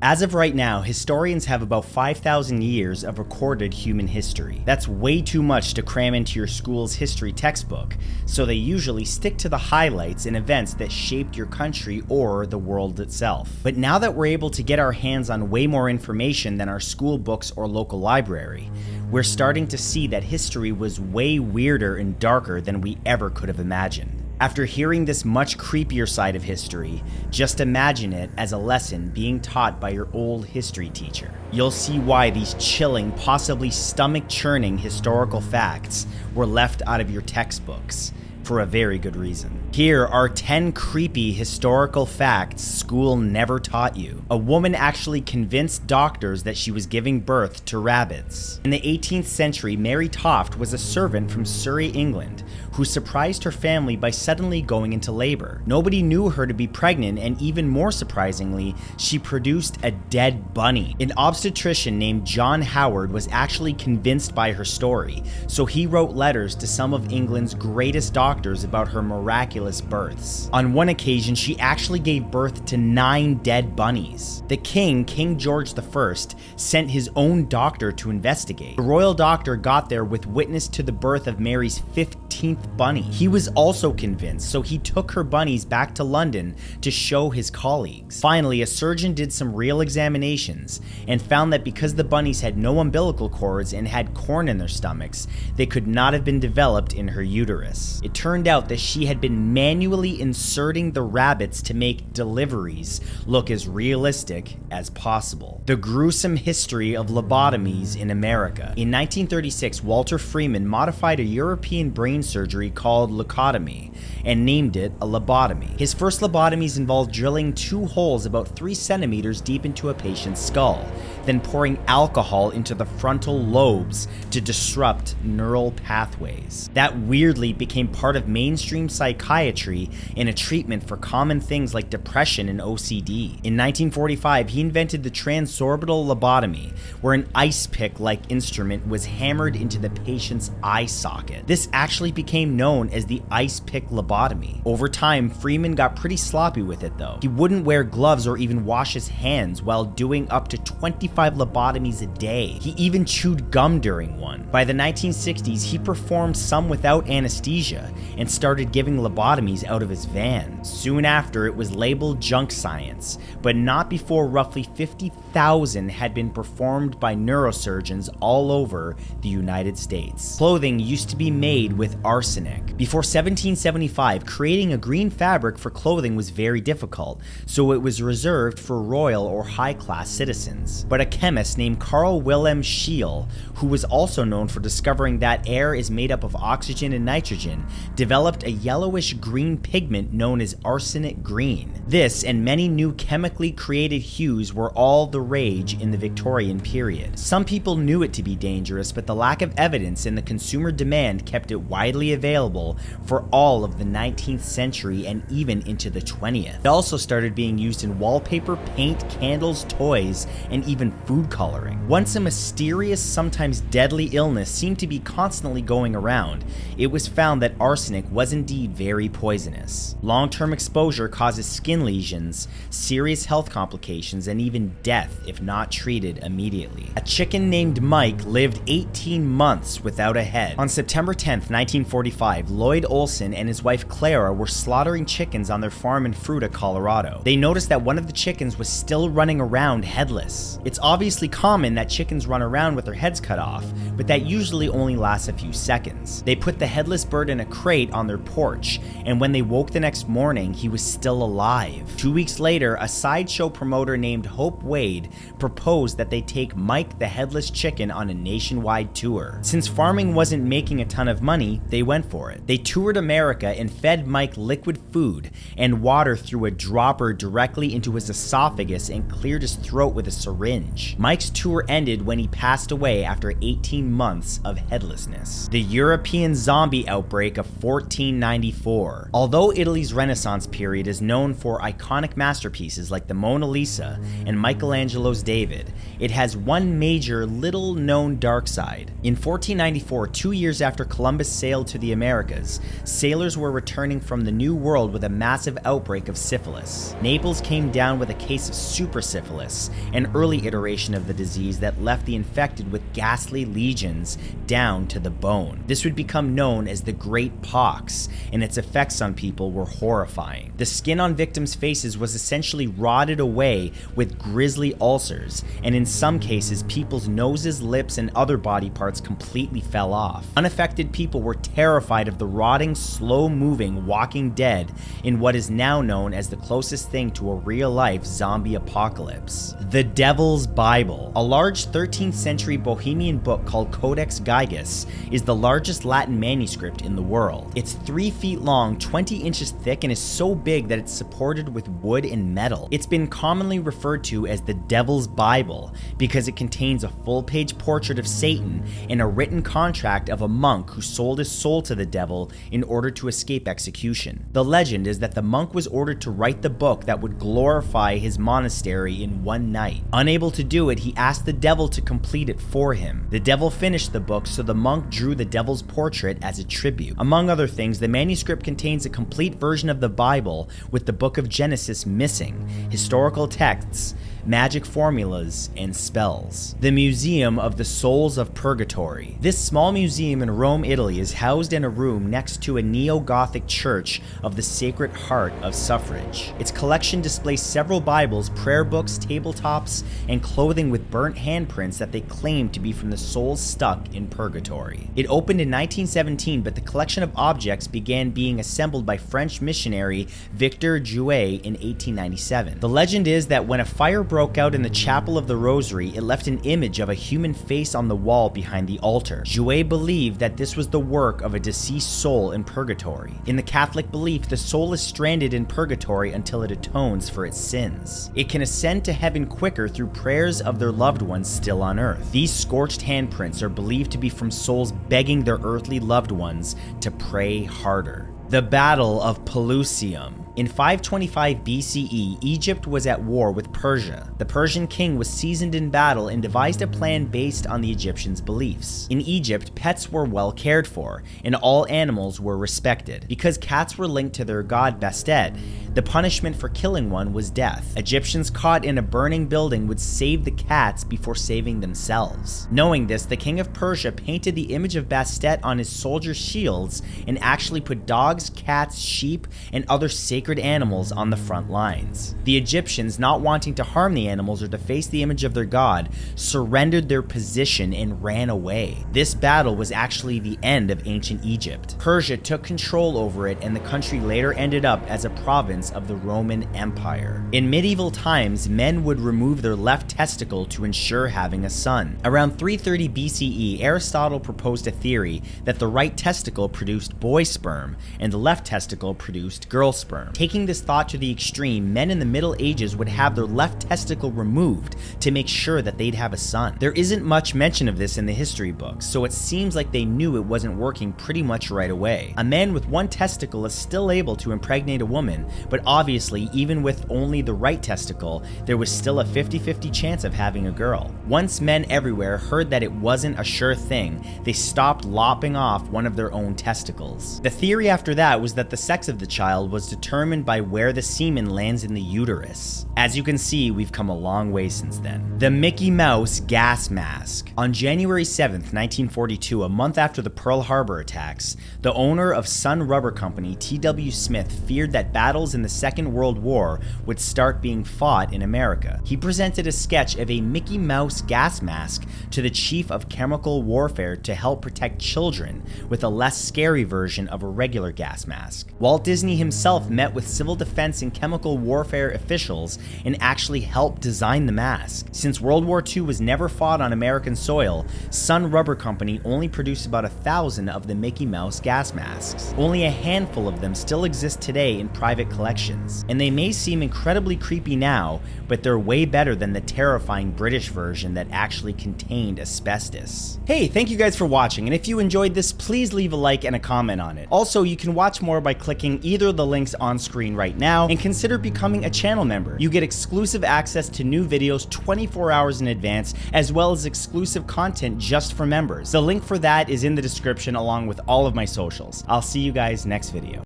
As of right now, historians have about 5,000 years of recorded human history. That's way too much to cram into your school's history textbook, so they usually stick to the highlights and events that shaped your country or the world itself. But now that we're able to get our hands on way more information than our school books or local library, we're starting to see that history was way weirder and darker than we ever could have imagined. After hearing this much creepier side of history, just imagine it as a lesson being taught by your old history teacher. You'll see why these chilling, possibly stomach-churning historical facts were left out of your textbooks, for a very good reason. Here are 10 creepy historical facts school never taught you. A woman actually convinced doctors that she was giving birth to rabbits. In the 18th century, Mary Toft was a servant from Surrey, England, who surprised her family by suddenly going into labor. Nobody knew her to be pregnant, and even more surprisingly, she produced a dead bunny. An obstetrician named John Howard was actually convinced by her story, so he wrote letters to some of England's greatest doctors about her miraculous births. On one occasion, she actually gave birth to 9 dead bunnies. The king, King George I, sent his own doctor to investigate. The royal doctor got there with witness to the birth of Mary's 15th bunny. He was also convinced, so he took her bunnies back to London to show his colleagues. Finally, a surgeon did some real examinations and found that because the bunnies had no umbilical cords and had corn in their stomachs, they could not have been developed in her uterus. It turned out that she had been manually inserting the rabbits to make deliveries look as realistic as possible. The gruesome history of lobotomies in America. In 1936, Walter Freeman modified a European brain surgery called leucotomy and named it a lobotomy. His first lobotomies involved drilling 2 holes about 3 centimeters deep into a patient's skull, then pouring alcohol into the frontal lobes to disrupt neural pathways. That weirdly became part of mainstream psychiatry in a treatment for common things like depression and OCD. In 1945, he invented the transorbital lobotomy, where an ice pick-like instrument was hammered into the patient's eye socket. This actually became known as the ice pick lobotomy. Over time, Freeman got pretty sloppy with it though. He wouldn't wear gloves or even wash his hands while doing up to 25 lobotomies a day. He even chewed gum during one. By the 1960s, he performed some without anesthesia and started giving lobotomies out of his van. Soon after, it was labeled junk science, but not before roughly 50,000 had been performed by neurosurgeons all over the United States. Clothing used to be made with arsenic. Before 1775, creating a green fabric for clothing was very difficult, so it was reserved for royal or high-class citizens. But a chemist named Carl Wilhelm Scheele, who was also known for discovering that air is made up of oxygen and nitrogen, developed a yellowish green pigment known as arsenic green. This and many new chemically created hues were all the rage in the Victorian period. Some people knew it to be dangerous, but the lack of evidence and the consumer demand kept it widely available for all of the 19th century and even into the 20th. It also started being used in wallpaper, paint, candles, toys, and even food coloring. Once a mysterious, sometimes deadly illness seemed to be constantly going around, it was found that arsenic was indeed very poisonous. Long-term exposure causes skin lesions, serious health complications, and even death if not treated immediately. A chicken named Mike lived 18 months without a head. On September 10th, 1945, Lloyd Olson and his wife Clara were slaughtering chickens on their farm in Fruita, Colorado. They noticed that one of the chickens was still running around headless. It's obviously common that chickens run around with their heads cut off, but that usually only lasts a few seconds. They put the headless bird in a crate on their porch, and when they woke the next morning, he was still alive. 2 weeks later, a sideshow promoter named Hope Wade proposed that they take Mike the headless chicken on a nationwide tour. Since farming wasn't making a ton of money, they went for it. They toured America and fed Mike liquid food and water through a dropper directly into his esophagus and cleared his throat with a syringe. Mike's tour ended when he passed away after 18 months of headlessness. The European zombie outbreak of 1494. Although Italy's Renaissance period is known for iconic masterpieces like the Mona Lisa and Michelangelo's David, it has one major, little-known dark side. In 1494, 2 years after Columbus sailed to the Americas, sailors were returning from the New World with a massive outbreak of syphilis. Naples came down with a case of super syphilis, an early iteration of the disease that left the infected with ghastly lesions down to the bone. This would become known as the Great Pox, and its effects on people were horrifying. The skin on victims' faces was essentially rotted away with grisly ulcers, and in some cases, people's noses, lips, and other body parts completely fell off. Unaffected people were terrified of the rotting, slow-moving Walking Dead in what is now known as the closest thing to a real-life zombie apocalypse. The Devil's Bible, a large 13th century Bohemian book called Codex Gigas, is the largest Latin manuscript in the world. It's 3 feet long, 20 inches thick, and is so big that it's supported with wood and metal. It's been commonly referred to as the Devil's Bible because it contains a full-page portrait of Satan and a written contract of a monk who sold his soul to the devil in order to escape execution. The legend is that the monk was ordered to write the book that would glorify his monastery in one night. Unable to do it, he asked the devil to complete it for him. The devil finished the book, so the monk drew the devil's portrait as a tribute. Among other things, the manuscript contains a complete version of the Bible with the book of Genesis missing, historical texts, magic formulas, and spells. The Museum of the Souls of Purgatory. This small museum in Rome, Italy is housed in a room next to a neo-Gothic church of the Sacred Heart of Suffrage. Its collection displays several Bibles, prayer books, tabletops, and clothing with burnt handprints that they claim to be from the souls stuck in purgatory. It opened in 1917, but the collection of objects began being assembled by French missionary Victor Jouet in 1897. The legend is that when a fire broke out in the Chapel of the Rosary, it left an image of a human face on the wall behind the altar. Jouet believed that this was the work of a deceased soul in purgatory. In the Catholic belief, the soul is stranded in purgatory until it atones for its sins. It can ascend to heaven quicker through prayers of their loved ones still on earth. These scorched handprints are believed to be from souls begging their earthly loved ones to pray harder. The Battle of Pelusium. In 525 BCE, Egypt was at war with Persia. The Persian king was seasoned in battle and devised a plan based on the Egyptians' beliefs. In Egypt, pets were well cared for, and all animals were respected. Because cats were linked to their god Bastet, the punishment for killing one was death. Egyptians caught in a burning building would save the cats before saving themselves. Knowing this, the king of Persia painted the image of Bastet on his soldiers' shields and actually put dogs, cats, sheep, and other sacred animals on the front lines. The Egyptians, not wanting to harm the animals or deface the image of their god, surrendered their position and ran away. This battle was actually the end of ancient Egypt. Persia took control over it, and the country later ended up as a province of the Roman Empire. In medieval times, men would remove their left testicle to ensure having a son. Around 330 BCE, Aristotle proposed a theory that the right testicle produced boy sperm and the left testicle produced girl sperm. Taking this thought to the extreme, men in the Middle Ages would have their left testicle removed to make sure that they'd have a son. There isn't much mention of this in the history books, so it seems like they knew it wasn't working pretty much right away. A man with one testicle is still able to impregnate a woman, but obviously, even with only the right testicle, there was still a 50-50 chance of having a girl. Once men everywhere heard that it wasn't a sure thing, they stopped lopping off one of their own testicles. The theory after that was that the sex of the child was determined by where the semen lands in the uterus. As you can see, we've come a long way since then. The Mickey Mouse gas mask. On January 7th, 1942, a month after the Pearl Harbor attacks, the owner of Sun Rubber Company, T.W. Smith, feared that battles in the Second World War would start being fought in America. He presented a sketch of a Mickey Mouse gas mask to the chief of chemical warfare to help protect children with a less scary version of a regular gas mask. Walt Disney himself met with civil defense and chemical warfare officials and actually helped design the mask. Since World War II was never fought on American soil, Sun Rubber Company only produced about 1,000 of the Mickey Mouse gas masks. Only a handful of them still exist today in private collections, and they may seem incredibly creepy now, but they're way better than the terrifying British version that actually contained asbestos. Hey, thank you guys for watching, and if you enjoyed this, please leave a like and a comment on it. Also, you can watch more by clicking either of the links on screen right now, and consider becoming a channel member. You get exclusive access to new videos 24 hours in advance, as well as exclusive content just for members. The link for that is in the description along with all of my socials. I'll see you guys next video.